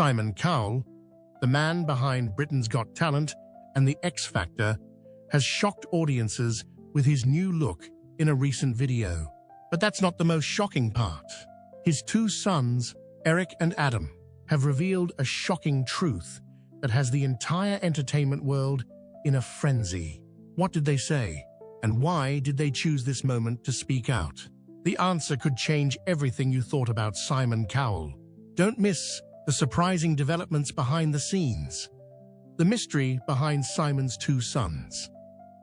Simon Cowell, the man behind Britain's Got Talent and The X Factor, has shocked audiences with his new look in a recent video. But that's not the most shocking part. His two sons, Eric and Adam, have revealed a shocking truth that has the entire entertainment world in a frenzy. What did they say? And why did they choose this moment to speak out? The answer could change everything you thought about Simon Cowell. Don't miss the surprising developments behind the scenes. The mystery behind Simon's two sons.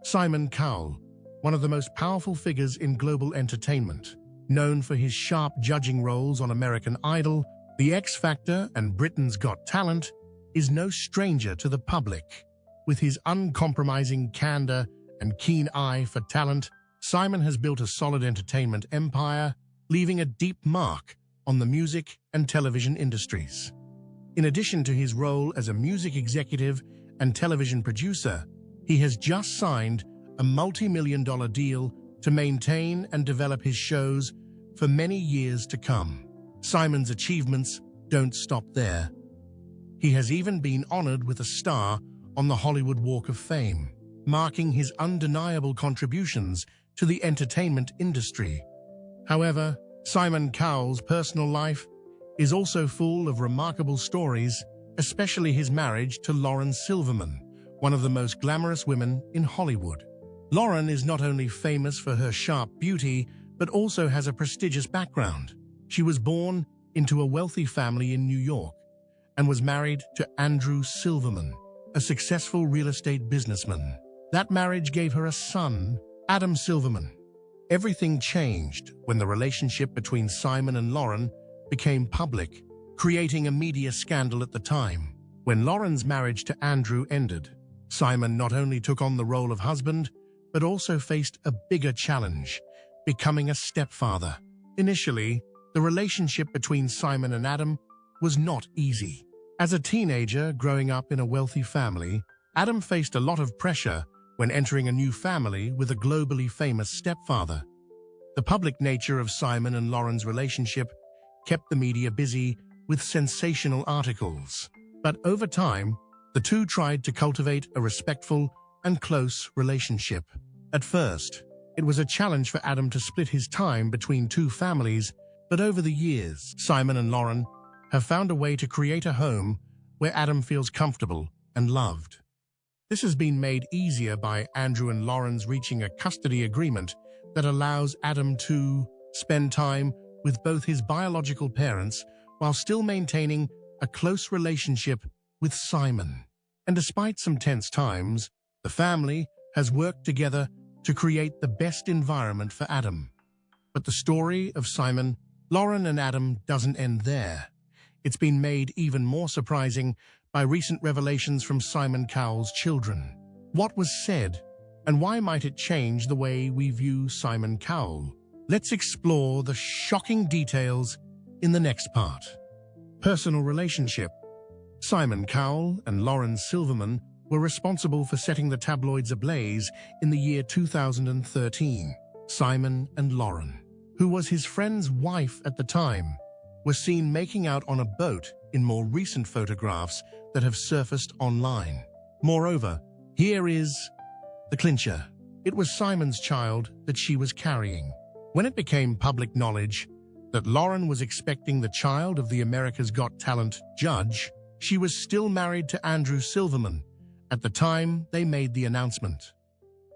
Simon Cowell, one of the most powerful figures in global entertainment, known for his sharp judging roles on American Idol, The X Factor, and Britain's Got Talent, is no stranger to the public. With his uncompromising candor and keen eye for talent, Simon has built a solid entertainment empire, leaving a deep mark on the music and television industries. In addition to his role as a music executive and television producer, he has just signed a multi-million-dollar deal to maintain and develop his shows for many years to come. Simon's achievements don't stop there. He has even been honored with a star on the Hollywood Walk of Fame, marking his undeniable contributions to the entertainment industry. However, Simon Cowell's personal life is also full of remarkable stories, especially his marriage to Lauren Silverman, one of the most glamorous women in Hollywood. Lauren is not only famous for her sharp beauty, but also has a prestigious background. She was born into a wealthy family in New York and was married to Andrew Silverman, a successful real estate businessman. That marriage gave her a son, Adam Silverman. Everything changed when the relationship between Simon and Lauren became public, creating a media scandal at the time. When Lauren's marriage to Andrew ended, Simon not only took on the role of husband, but also faced a bigger challenge, becoming a stepfather. Initially, the relationship between Simon and Adam was not easy. As a teenager growing up in a wealthy family, Adam faced a lot of pressure when entering a new family with a globally famous stepfather. The public nature of Simon and Lauren's relationship kept the media busy with sensational articles. But over time, the two tried to cultivate a respectful and close relationship. At first, it was a challenge for Adam to split his time between two families, but over the years, Simon and Lauren have found a way to create a home where Adam feels comfortable and loved. This has been made easier by Andrew and Lauren's reaching a custody agreement that allows Adam to spend time with both his biological parents while still maintaining a close relationship with Simon. And despite some tense times, the family has worked together to create the best environment for Adam. But the story of Simon, Lauren, and Adam doesn't end there. It's been made even more surprising by recent revelations from Simon Cowell's children. What was said, and why might it change the way we view Simon Cowell? Let's explore the shocking details in the next part. Personal relationship. Simon Cowell and Lauren Silverman were responsible for setting the tabloids ablaze in the year 2013. Simon and Lauren, who was his friend's wife at the time, were seen making out on a boat in more recent photographs that have surfaced online. Moreover, here is the clincher. It was Simon's child that she was carrying. When it became public knowledge that Lauren was expecting the child of the America's Got Talent judge, she was still married to Andrew Silverman at the time they made the announcement.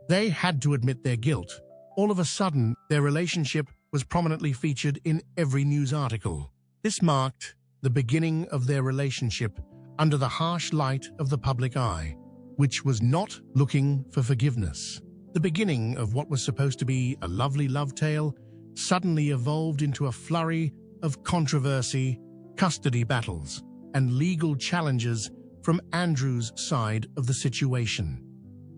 They had to admit their guilt. All of a sudden, their relationship was prominently featured in every news article. This marked the beginning of their relationship under the harsh light of the public eye, which was not looking for forgiveness. The beginning of what was supposed to be a lovely love tale suddenly evolved into a flurry of controversy, custody battles, and legal challenges from Andrew's side of the situation.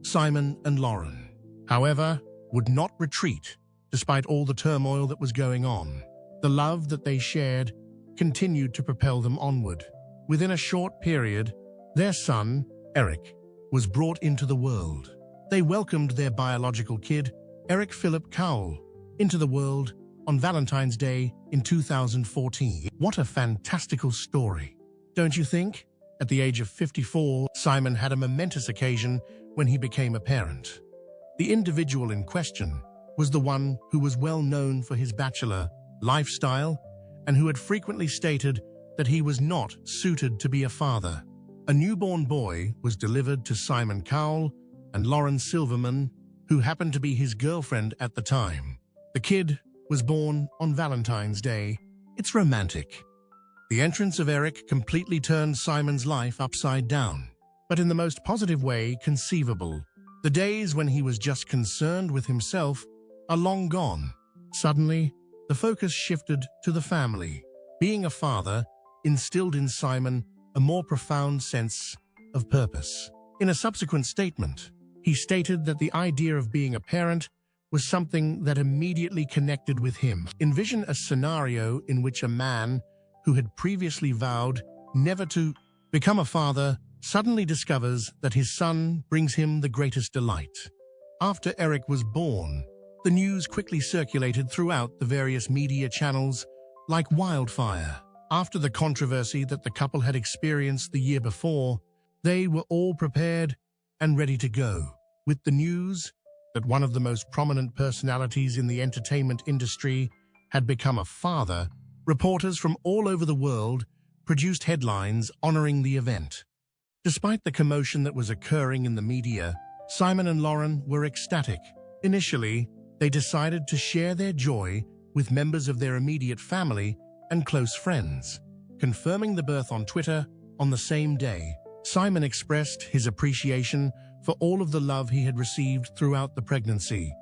Simon and Lauren, however, would not retreat despite all the turmoil that was going on. The love that they shared continued to propel them onward. Within a short period, their son, Eric, was brought into the world. They welcomed their biological kid, Eric Philip Cowell, into the world on Valentine's Day in 2014. What a fantastical story. don't you think? At the age of 54, Simon had a momentous occasion when he became a parent. The individual in question was the one who was well known for his bachelor lifestyle and who had frequently stated that he was not suited to be a father. A newborn boy was delivered to Simon Cowell and Lauren Silverman, who happened to be his girlfriend at the time. The kid was born on Valentine's Day. It's romantic. The entrance of Eric completely turned Simon's life upside down, but in the most positive way conceivable. The days when he was just concerned with himself are long gone. Suddenly, the focus shifted to the family. Being a father instilled in Simon a more profound sense of purpose. In a subsequent statement, he stated that the idea of being a parent was something that immediately connected with him. Envision a scenario in which a man who had previously vowed never to become a father suddenly discovers that his son brings him the greatest delight. After Eric was born, the news quickly circulated throughout the various media channels like wildfire. After the controversy that the couple had experienced the year before, they were all prepared and ready to go. With the news that one of the most prominent personalities in the entertainment industry had become a father, reporters from all over the world produced headlines honoring the event. Despite the commotion that was occurring in the media, Simon and Lauren were ecstatic. Initially, they decided to share their joy with members of their immediate family and close friends. Confirming the birth on Twitter on the same day, Simon expressed his appreciation for all of the love he had received throughout the pregnancy.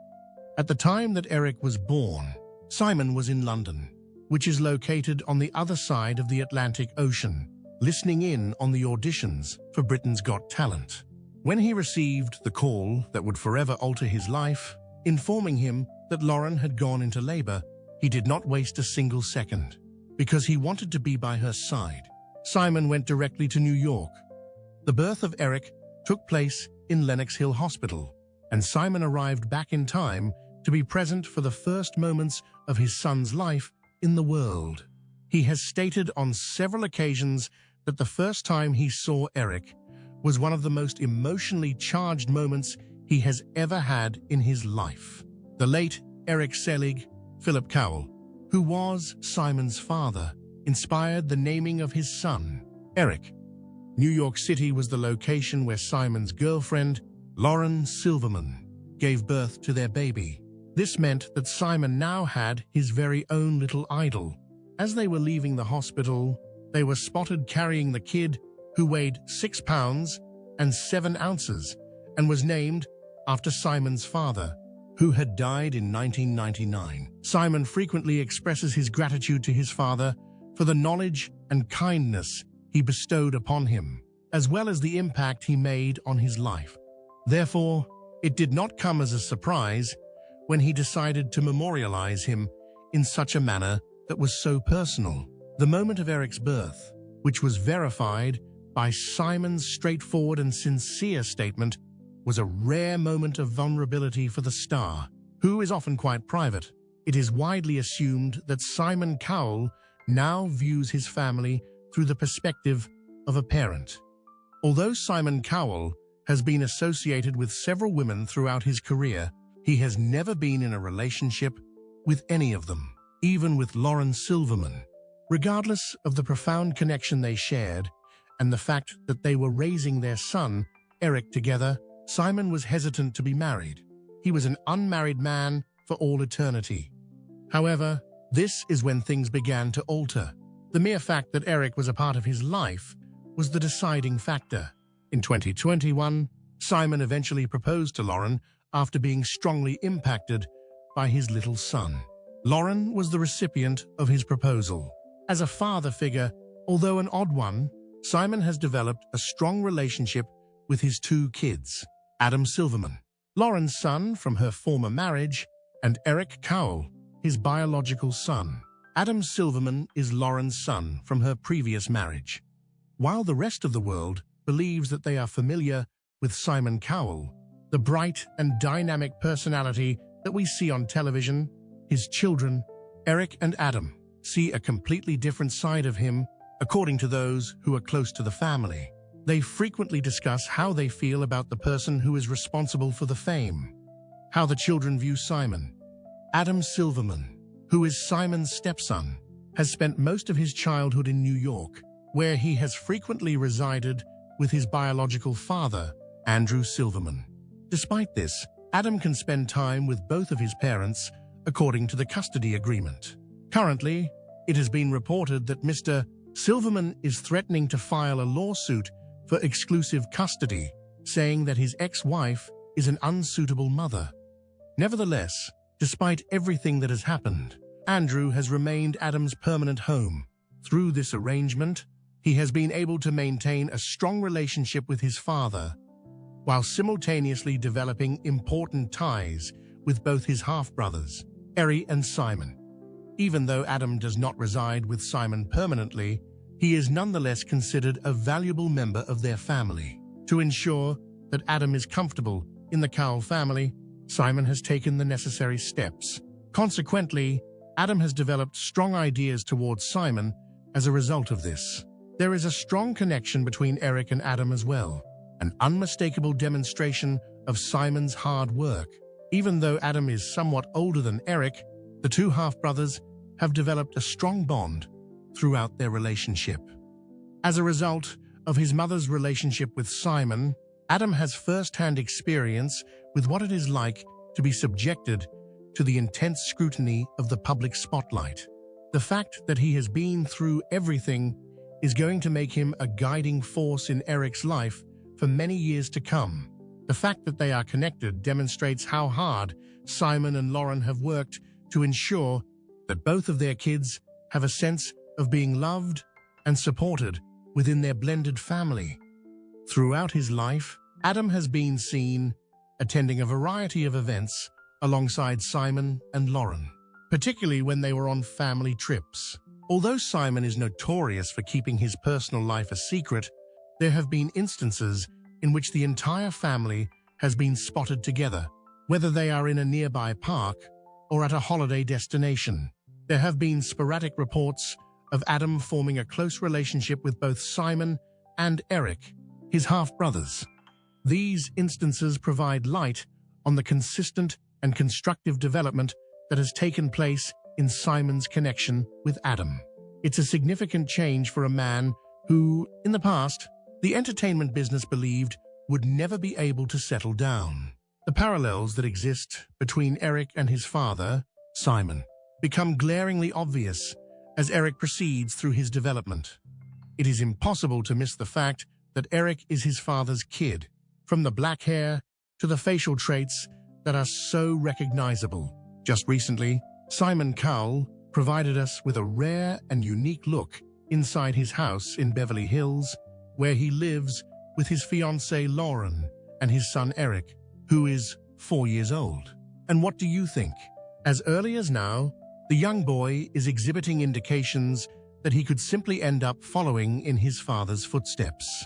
At the time that Eric was born, Simon was in London, which is located on the other side of the Atlantic Ocean, listening in on the auditions for Britain's Got Talent. When he received the call that would forever alter his life, informing him that Lauren had gone into labor, he did not waste a single second. Because he wanted to be by her side, Simon went directly to New York. The birth of Eric took place in Lenox Hill Hospital, and Simon arrived back in time to be present for the first moments of his son's life in the world. He has stated on several occasions that the first time he saw Eric was one of the most emotionally charged moments he has ever had in his life. The late Eric Selig, Philip Cowell, who was Simon's father, inspired the naming of his son, Eric. New York City was the location where Simon's girlfriend, Lauren Silverman, gave birth to their baby. This meant that Simon now had his very own little idol. As they were leaving the hospital, they were spotted carrying the kid, who weighed 6 pounds and 7 ounces and was named after Simon's father, who had died in 1999. Simon frequently expresses his gratitude to his father for the knowledge and kindness he bestowed upon him, as well as the impact he made on his life. Therefore, it did not come as a surprise when he decided to memorialize him in such a manner that was so personal. The moment of Eric's birth, which was verified by Simon's straightforward and sincere statement, was a rare moment of vulnerability for the star, who is often quite private. It is widely assumed that Simon Cowell now views his family through the perspective of a parent. Although Simon Cowell has been associated with several women throughout his career, he has never been in a relationship with any of them, even with Lauren Silverman. Regardless of the profound connection they shared and the fact that they were raising their son, Eric, together, Simon was hesitant to be married. He was an unmarried man for all eternity. However, this is when things began to alter. The mere fact that Eric was a part of his life was the deciding factor. In 2021, Simon eventually proposed to Lauren after being strongly impacted by his little son. Lauren was the recipient of his proposal. As a father figure, although an odd one, Simon has developed a strong relationship with his 2 kids, Adam Silverman, Lauren's son from her former marriage, and Eric Cowell, his biological son. Adam Silverman is Lauren's son from her previous marriage. While the rest of the world believes that they are familiar with Simon Cowell, the bright and dynamic personality that we see on television, his children, Eric and Adam, see a completely different side of him according to those who are close to the family. They frequently discuss how they feel about the person who is responsible for the fame. How the children view Simon. Adam Silverman, who is Simon's stepson, has spent most of his childhood in New York, where he has frequently resided with his biological father, Andrew Silverman. Despite this, Adam can spend time with both of his parents according to the custody agreement. Currently, it has been reported that Mr. Silverman is threatening to file a lawsuit for exclusive custody, saying that his ex-wife is an unsuitable mother. Nevertheless, despite everything that has happened, Andrew has remained Adam's permanent home. Through this arrangement, he has been able to maintain a strong relationship with his father, while simultaneously developing important ties with both his half-brothers, Eric and Simon. Even though Adam does not reside with Simon permanently, he is nonetheless considered a valuable member of their family. To ensure that Adam is comfortable in the Cowell family, Simon has taken the necessary steps. Consequently, Adam has developed strong ideas towards Simon as a result of this. There is a strong connection between Eric and Adam as well, an unmistakable demonstration of Simon's hard work. Even though Adam is somewhat older than Eric, the two half-brothers have developed a strong bond throughout their relationship. As a result of his mother's relationship with Simon, Adam has first-hand experience with what it is like to be subjected to the intense scrutiny of the public spotlight. The fact that he has been through everything is going to make him a guiding force in Eric's life for many years to come. The fact that they are connected demonstrates how hard Simon and Lauren have worked to ensure that both of their kids have a sense of being loved and supported within their blended family. Throughout his life, Adam has been seen attending a variety of events alongside Simon and Lauren, particularly when they were on family trips. Although Simon is notorious for keeping his personal life a secret, there have been instances in which the entire family has been spotted together, whether they are in a nearby park or at a holiday destination. There have been sporadic reports of Adam forming a close relationship with both Simon and Eric, his half-brothers. These instances provide light on the consistent and constructive development that has taken place in Simon's connection with Adam. It's a significant change for a man who, in the past, the entertainment business believed would never be able to settle down. The parallels that exist between Eric and his father, Simon, become glaringly obvious as Eric proceeds through his development. It is impossible to miss the fact that Eric is his father's kid, from the black hair to the facial traits that are so recognizable. Just recently, Simon Cowell provided us with a rare and unique look inside his house in Beverly Hills, where he lives with his fiancée Lauren and his son Eric, who is 4 years old. And what do you think? As early as now, the young boy is exhibiting indications that he could simply end up following in his father's footsteps.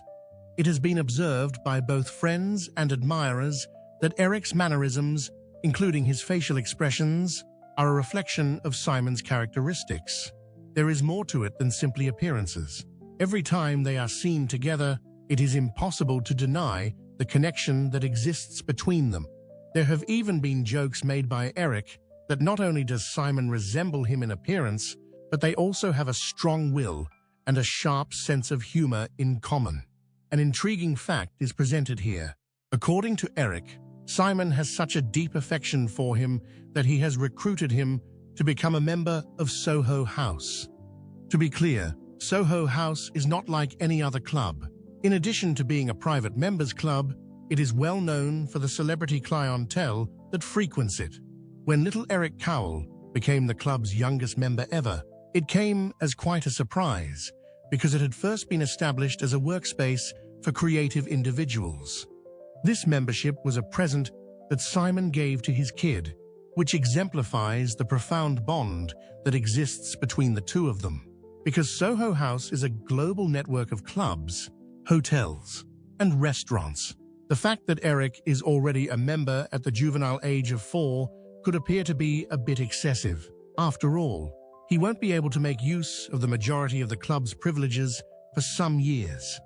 It has been observed by both friends and admirers that Eric's mannerisms, including his facial expressions, are a reflection of Simon's characteristics. There is more to it than simply appearances. Every time they are seen together, it is impossible to deny the connection that exists between them. There have even been jokes made by Eric that not only does Simon resemble him in appearance, but they also have a strong will and a sharp sense of humor in common. An intriguing fact is presented here. According to Eric, Simon has such a deep affection for him that he has recruited him to become a member of Soho House. To be clear, Soho House is not like any other club. In addition to being a private members club, it is well known for the celebrity clientele that frequents it. When little Eric Cowell became the club's youngest member ever, it came as quite a surprise because it had first been established as a workspace for creative individuals. This membership was a present that Simon gave to his kid, which exemplifies the profound bond that exists between the two of them. Because Soho House is a global network of clubs, hotels, and restaurants, the fact that Eric is already a member at the juvenile age of 4 could appear to be a bit excessive. After all, he won't be able to make use of the majority of the club's privileges for some years.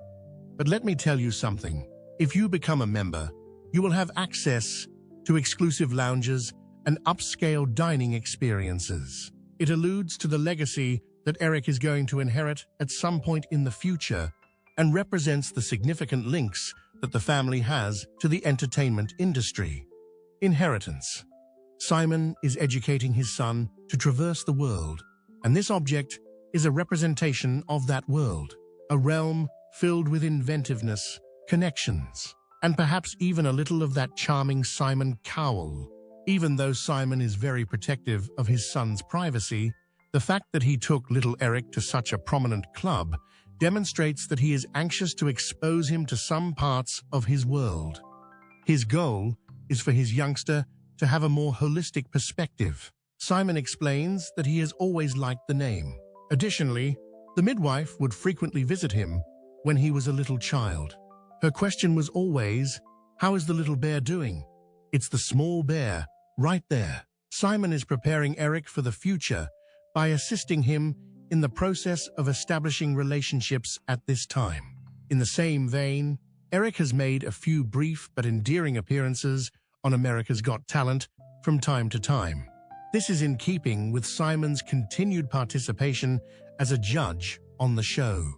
But let me tell you something. If you become a member, you will have access to exclusive lounges and upscale dining experiences. It alludes to the legacy that Eric is going to inherit at some point in the future and represents the significant links that the family has to the entertainment industry. Inheritance. Simon is educating his son to traverse the world, and this object is a representation of that world, a realm filled with inventiveness, connections, and perhaps even a little of that charming Simon Cowell. Even though Simon is very protective of his son's privacy, the fact that he took little Eric to such a prominent club demonstrates that he is anxious to expose him to some parts of his world. His goal is for his youngster to have a more holistic perspective. Simon explains that he has always liked the name. Additionally, the midwife would frequently visit him when he was a little child. Her question was always, "How is the little bear doing?" It's the small bear, right there. Simon is preparing Eric for the future by assisting him in the process of establishing relationships at this time. In the same vein, Eric has made a few brief but endearing appearances on America's Got Talent from time to time. This is in keeping with Simon's continued participation as a judge on the show.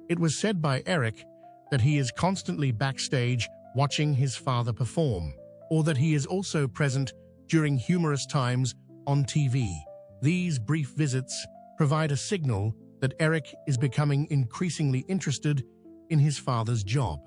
It was said by Eric that he is constantly backstage watching his father perform, or that he is also present during humorous times on TV. These brief visits provide a signal that Eric is becoming increasingly interested in his father's job,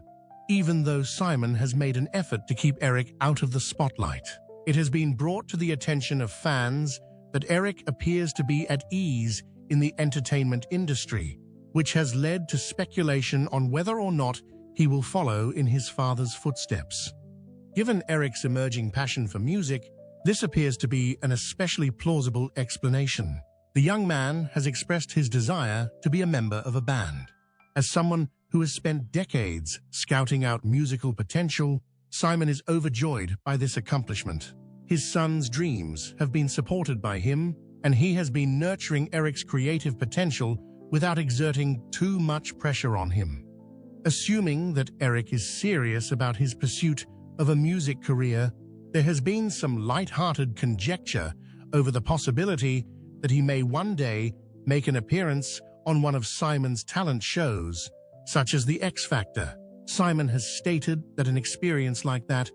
even though Simon has made an effort to keep Eric out of the spotlight. It has been brought to the attention of fans that Eric appears to be at ease in the entertainment industry, which has led to speculation on whether or not he will follow in his father's footsteps. Given Eric's emerging passion for music, this appears to be an especially plausible explanation. The young man has expressed his desire to be a member of a band. As someone who has spent decades scouting out musical potential, Simon is overjoyed by this accomplishment. His son's dreams have been supported by him, and he has been nurturing Eric's creative potential without exerting too much pressure on him. Assuming that Eric is serious about his pursuit of a music career, there has been some light-hearted conjecture over the possibility that he may one day make an appearance on one of Simon's talent shows, such as The X Factor. Simon has stated that an experience like that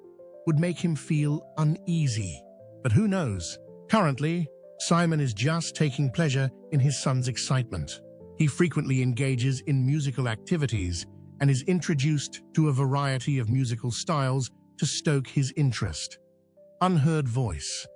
would make him feel uneasy. But who knows? Currently, Simon is just taking pleasure in his son's excitement. He frequently engages in musical activities and is introduced to a variety of musical styles to stoke his interest. Unheard voice.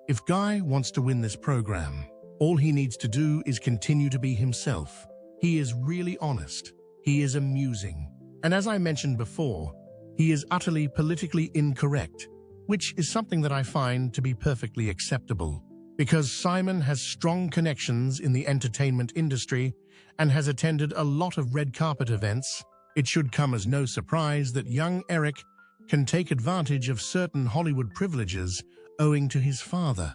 If Guy wants to win this program, all he needs to do is continue to be himself. He is really honest. He is amusing. And as I mentioned before, he is utterly politically incorrect, which is something that I find to be perfectly acceptable. Because Simon has strong connections in the entertainment industry and has attended a lot of red carpet events, it should come as no surprise that young Eric can take advantage of certain Hollywood privileges owing to his father.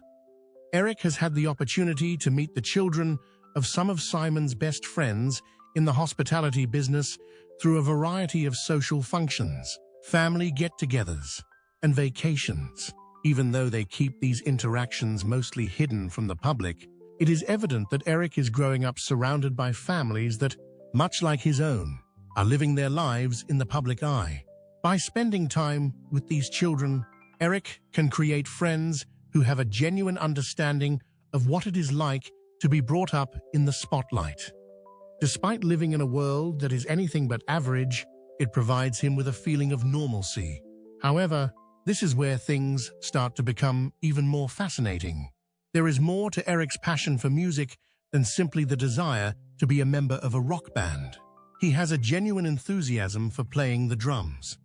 Eric has had the opportunity to meet the children of some of Simon's best friends in the hospitality business through a variety of social functions, family get-togethers, and vacations. Even though they keep these interactions mostly hidden from the public, it is evident that Eric is growing up surrounded by families that, much like his own, are living their lives in the public eye. By spending time with these children, Eric can create friends who have a genuine understanding of what it is like to be brought up in the spotlight. Despite living in a world that is anything but average, it provides him with a feeling of normalcy. However, this is where things start to become even more fascinating. There is more to Eric's passion for music than simply the desire to be a member of a rock band. He has a genuine enthusiasm for playing the drums.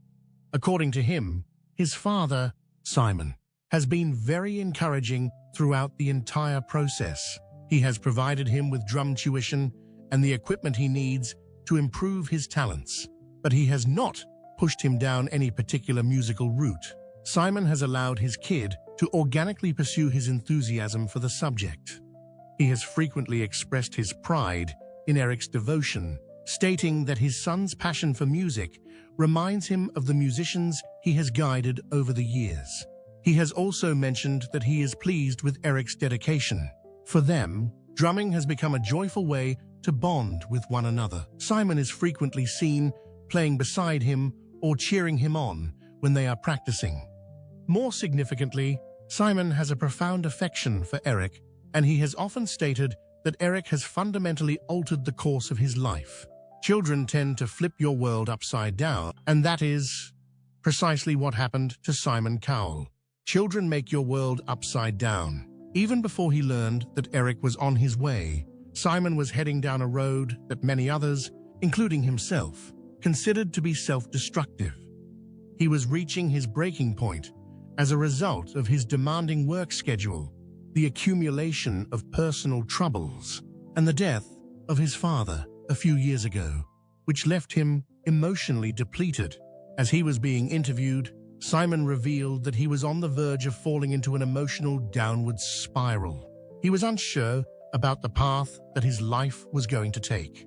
According to him, his father, Simon, has been very encouraging throughout the entire process. He has provided him with drum tuition and the equipment he needs to improve his talents, but he has not pushed him down any particular musical route. Simon has allowed his kid to organically pursue his enthusiasm for the subject. He has frequently expressed his pride in Eric's devotion, stating that his son's passion for music reminds him of the musicians he has guided over the years. He has also mentioned that he is pleased with Eric's dedication. For them, drumming has become a joyful way to bond with one another. Simon is frequently seen playing beside him or cheering him on when they are practicing. More significantly, Simon has a profound affection for Eric, and he has often stated that Eric has fundamentally altered the course of his life. Children tend to flip your world upside down, and that is precisely what happened to Simon Cowell. Children make your world upside down. Even before he learned that Eric was on his way, Simon was heading down a road that many others, including himself, considered to be self-destructive. He was reaching his breaking point as a result of his demanding work schedule, the accumulation of personal troubles, and the death of his father a few years ago, which left him emotionally depleted. As he was being interviewed, Simon revealed that he was on the verge of falling into an emotional downward spiral. He was unsure about the path that his life was going to take.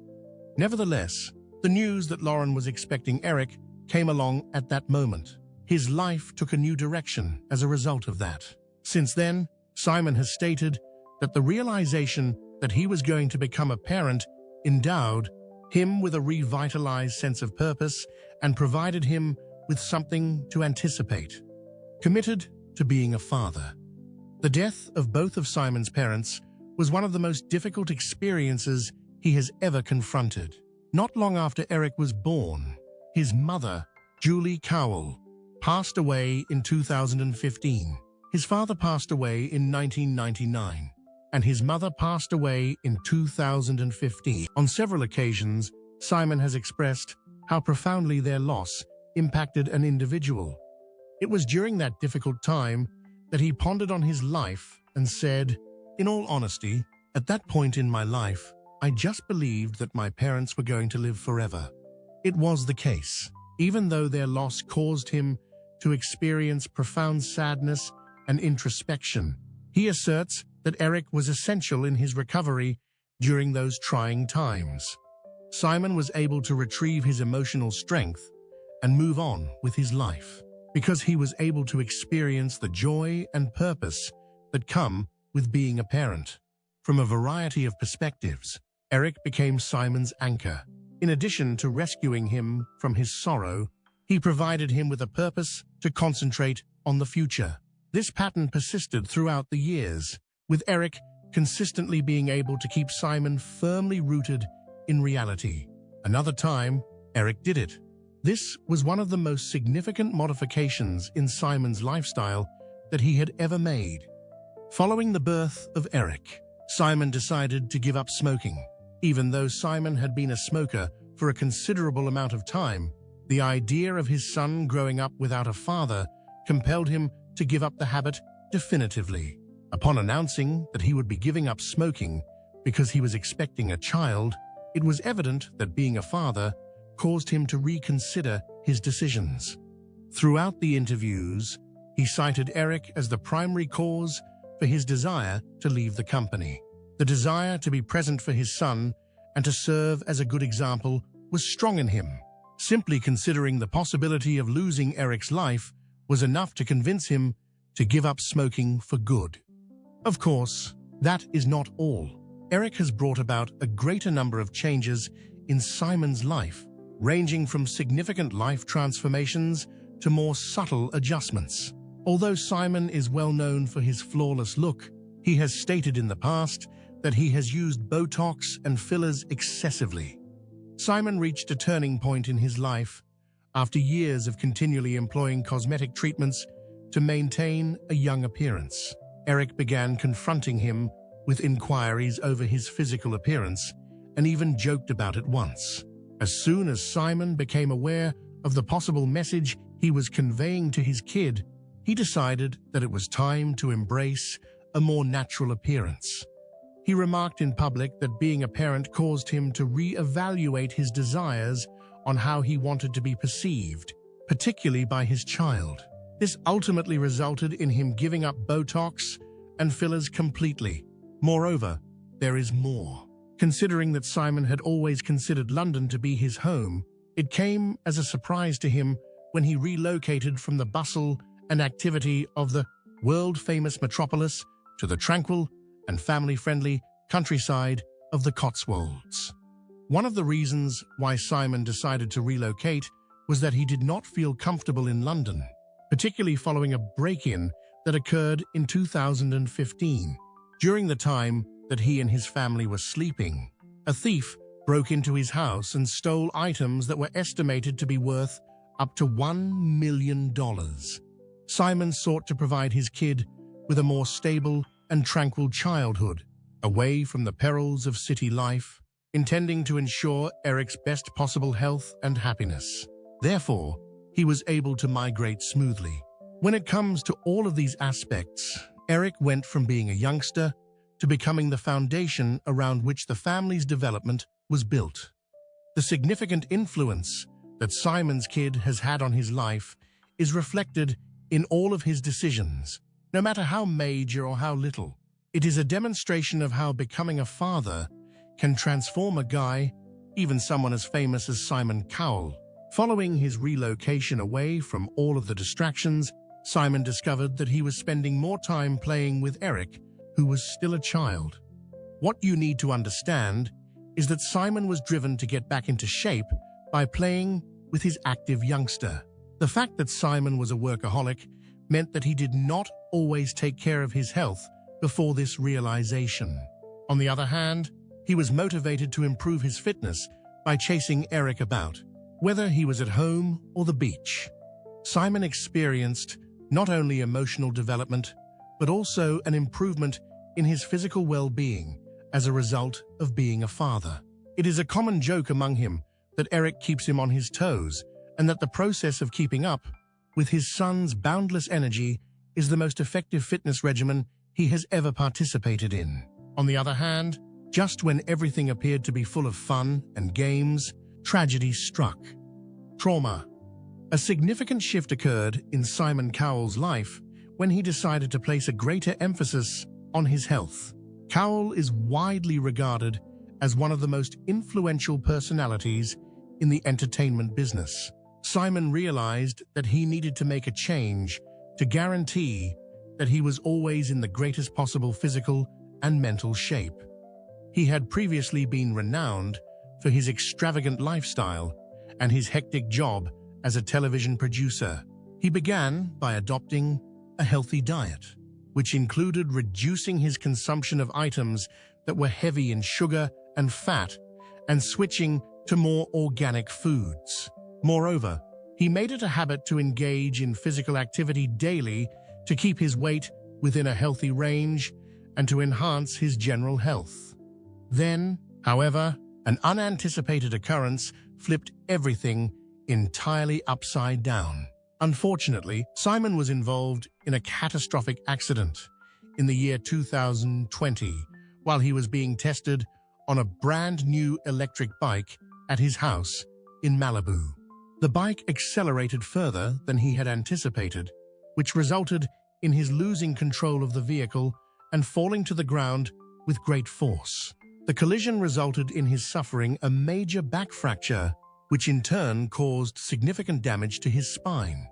Nevertheless, the news that Lauren was expecting Eric came along at that moment. His life took a new direction as a result of that. Since then, Simon has stated that the realization that he was going to become a parent endowed him with a revitalized sense of purpose and provided him with something to anticipate. Committed to being a father. The death of both of Simon's parents was one of the most difficult experiences he has ever confronted. Not long after Eric was born, his mother, Julie Cowell, passed away in 2015. His father passed away in 1999. And his mother passed away in 2015. On several occasions, Simon has expressed how profoundly their loss impacted an individual. It was during that difficult time that he pondered on his life and said, "In all honesty, at that point in my life, I just believed that my parents were going to live forever." It was the case, even though their loss caused him to experience profound sadness and introspection. He asserts that Eric was essential in his recovery during those trying times. Simon was able to retrieve his emotional strength and move on with his life because he was able to experience the joy and purpose that come with being a parent. From a variety of perspectives, Eric became Simon's anchor. In addition to rescuing him from his sorrow, he provided him with a purpose to concentrate on the future. This pattern persisted throughout the years, with Eric consistently being able to keep Simon firmly rooted in reality. Another time, Eric did it. This was one of the most significant modifications in Simon's lifestyle that he had ever made. Following the birth of Eric, Simon decided to give up smoking. Even though Simon had been a smoker for a considerable amount of time, the idea of his son growing up without a father compelled him to give up the habit definitively. Upon announcing that he would be giving up smoking because he was expecting a child, it was evident that being a father caused him to reconsider his decisions. Throughout the interviews, he cited Eric as the primary cause for his desire to leave the company. The desire to be present for his son and to serve as a good example was strong in him. Simply considering the possibility of losing Eric's life was enough to convince him to give up smoking for good. Of course, that is not all. Eric has brought about a greater number of changes in Simon's life, ranging from significant life transformations to more subtle adjustments. Although Simon is well known for his flawless look, he has stated in the past that he has used Botox and fillers excessively. Simon reached a turning point in his life after years of continually employing cosmetic treatments to maintain a young appearance. Eric began confronting him with inquiries over his physical appearance and even joked about it once. As soon as Simon became aware of the possible message he was conveying to his kid, he decided that it was time to embrace a more natural appearance. He remarked in public that being a parent caused him to re-evaluate his desires on how he wanted to be perceived, particularly by his child. This ultimately resulted in him giving up Botox and fillers completely. Moreover, there is more. Considering that Simon had always considered London to be his home, it came as a surprise to him when he relocated from the bustle and activity of the world-famous metropolis to the tranquil and family-friendly countryside of the Cotswolds. One of the reasons why Simon decided to relocate was that he did not feel comfortable in London, particularly following a break-in that occurred in 2015. During the time that he and his family were sleeping, a thief broke into his house and stole items that were estimated to be worth up to $1 million. Simon sought to provide his kid with a more stable and tranquil childhood, away from the perils of city life, intending to ensure Eric's best possible health and happiness. Therefore, he was able to migrate smoothly. When it comes to all of these aspects, Eric went from being a youngster to becoming the foundation around which the family's development was built. The significant influence that Simon's kid has had on his life is reflected in all of his decisions, no matter how major or how little. It is a demonstration of how becoming a father can transform a guy, even someone as famous as Simon Cowell. Following his relocation away from all of the distractions, Simon discovered that he was spending more time playing with Eric, who was still a child. What you need to understand is that Simon was driven to get back into shape by playing with his active youngster. The fact that Simon was a workaholic meant that he did not always take care of his health before this realization. On the other hand, he was motivated to improve his fitness by chasing Eric about, whether he was at home or the beach. Simon experienced not only emotional development, but also an improvement in his physical well-being as a result of being a father. It is a common joke among him that Eric keeps him on his toes, and that the process of keeping up with his son's boundless energy is the most effective fitness regimen he has ever participated in. On the other hand, just when everything appeared to be full of fun and games, tragedy struck. Trauma. A significant shift occurred in Simon Cowell's life when he decided to place a greater emphasis on his health. Cowell is widely regarded as one of the most influential personalities in the entertainment business. Simon realized that he needed to make a change to guarantee that he was always in the greatest possible physical and mental shape. He had previously been renowned for his extravagant lifestyle and his hectic job as a television producer. He began by adopting a healthy diet, which included reducing his consumption of items that were heavy in sugar and fat and switching to more organic foods. Moreover, he made it a habit to engage in physical activity daily to keep his weight within a healthy range and to enhance his general health. Then, however, an unanticipated occurrence flipped everything entirely upside down. Unfortunately, Simon was involved in a catastrophic accident in the year 2020 while he was being tested on a brand new electric bike at his house in Malibu. The bike accelerated further than he had anticipated, which resulted in his losing control of the vehicle and falling to the ground with great force. The collision resulted in his suffering a major back fracture, which in turn caused significant damage to his spine.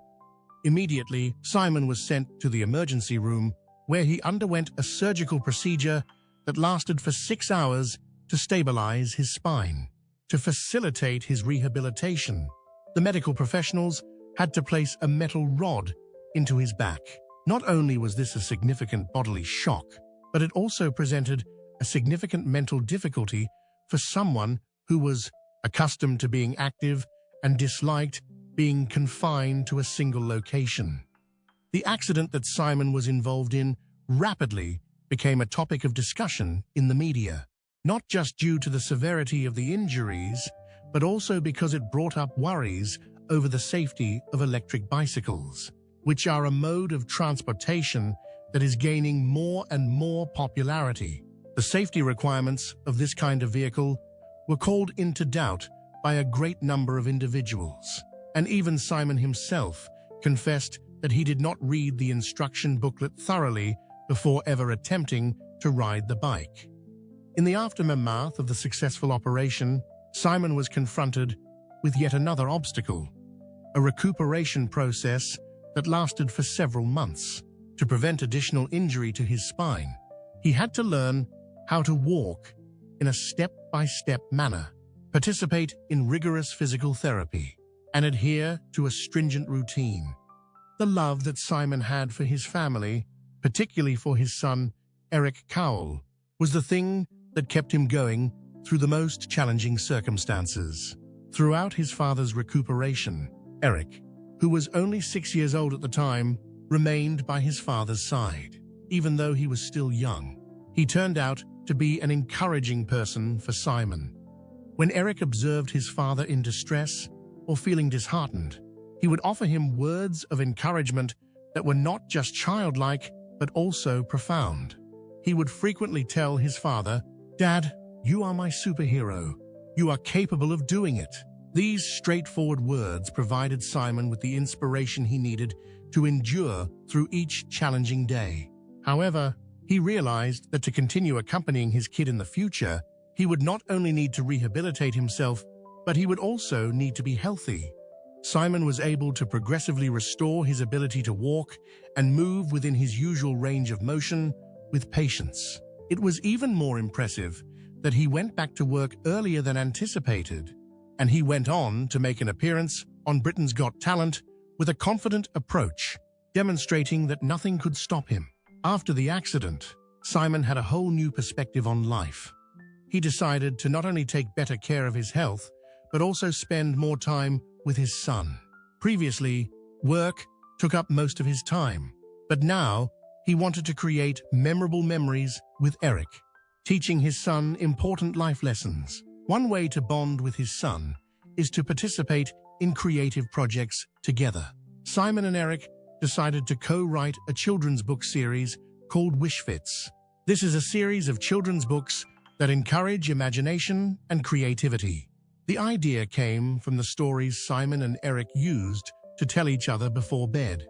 Immediately, Simon was sent to the emergency room, where he underwent a surgical procedure that lasted for 6 hours to stabilize his spine. To facilitate his rehabilitation, the medical professionals had to place a metal rod into his back. Not only was this a significant bodily shock, but it also presented a significant mental difficulty for someone who was accustomed to being active and disliked being confined to a single location. The accident that Simon was involved in rapidly became a topic of discussion in the media, not just due to the severity of the injuries, but also because it brought up worries over the safety of electric bicycles, which are a mode of transportation that is gaining more and more popularity. The safety requirements of this kind of vehicle were called into doubt by a great number of individuals, and even Simon himself confessed that he did not read the instruction booklet thoroughly before ever attempting to ride the bike. In the aftermath of the successful operation, Simon was confronted with yet another obstacle, a recuperation process that lasted for several months. To prevent additional injury to his spine, he had to learn how to walk in a step-by-step manner, participate in rigorous physical therapy, and adhere to a stringent routine. The love that Simon had for his family, particularly for his son, Eric Cowell, was the thing that kept him going through the most challenging circumstances. Throughout his father's recuperation, Eric, who was only 6 years old at the time, remained by his father's side. Even though he was still young, he turned out to be an encouraging person for Simon. When Eric observed his father in distress or feeling disheartened, he would offer him words of encouragement that were not just childlike, but also profound. He would frequently tell his father, "Dad, you are my superhero. You are capable of doing it." These straightforward words provided Simon with the inspiration he needed to endure through each challenging day. However, he realized that to continue accompanying his kid in the future, he would not only need to rehabilitate himself, but he would also need to be healthy. Simon was able to progressively restore his ability to walk and move within his usual range of motion with patience. It was even more impressive that he went back to work earlier than anticipated, and he went on to make an appearance on Britain's Got Talent with a confident approach, demonstrating that nothing could stop him. After the accident, Simon had a whole new perspective on life. He decided to not only take better care of his health, but also spend more time with his son. Previously, work took up most of his time, but now he wanted to create memorable memories with Eric, teaching his son important life lessons. One way to bond with his son is to participate in creative projects together. Simon and Eric decided to co-write a children's book series called Wish Fits. This is a series of children's books that encourage imagination and creativity. The idea came from the stories Simon and Eric used to tell each other before bed.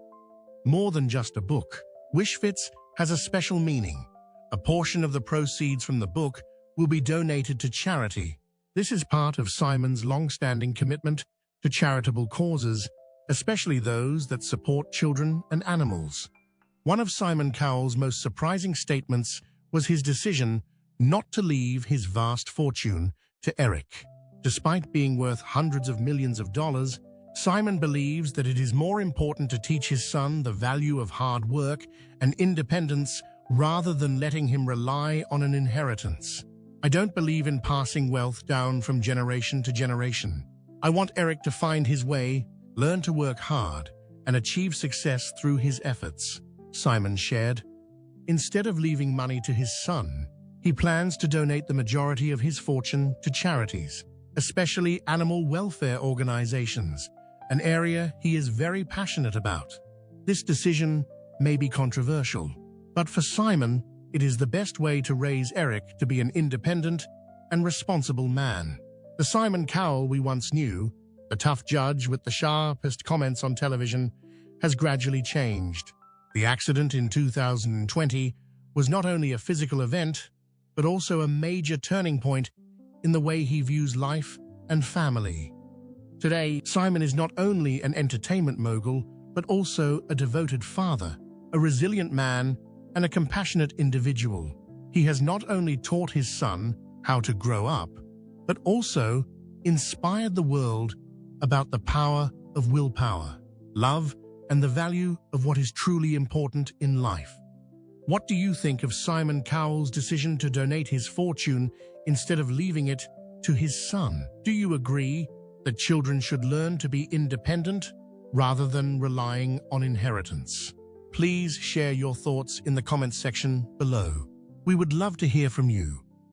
More than just a book, Wish Fits has a special meaning. A portion of the proceeds from the book will be donated to charity. This is part of Simon's long-standing commitment to charitable causes, especially those that support children and animals. One of Simon Cowell's most surprising statements was his decision not to leave his vast fortune to Eric. Despite being worth hundreds of millions of dollars, Simon believes that it is more important to teach his son the value of hard work and independence rather than letting him rely on an inheritance. "I don't believe in passing wealth down from generation to generation. I want Eric to find his way, learn to work hard, and achieve success through his efforts," Simon shared. Instead of leaving money to his son, he plans to donate the majority of his fortune to charities, especially animal welfare organizations, an area he is very passionate about. This decision may be controversial, but for Simon, it is the best way to raise Eric to be an independent and responsible man. The Simon Cowell we once knew, the tough judge with the sharpest comments on television, has gradually changed. The accident in 2020 was not only a physical event, but also a major turning point in the way he views life and family. Today, Simon is not only an entertainment mogul, but also a devoted father, a resilient man, and a compassionate individual. He has not only taught his son how to grow up, but also inspired the world about the power of willpower, love, and the value of what is truly important in life. What do you think of Simon Cowell's decision to donate his fortune instead of leaving it to his son? Do you agree that children should learn to be independent rather than relying on inheritance? Please share your thoughts in the comments section below. We would love to hear from you.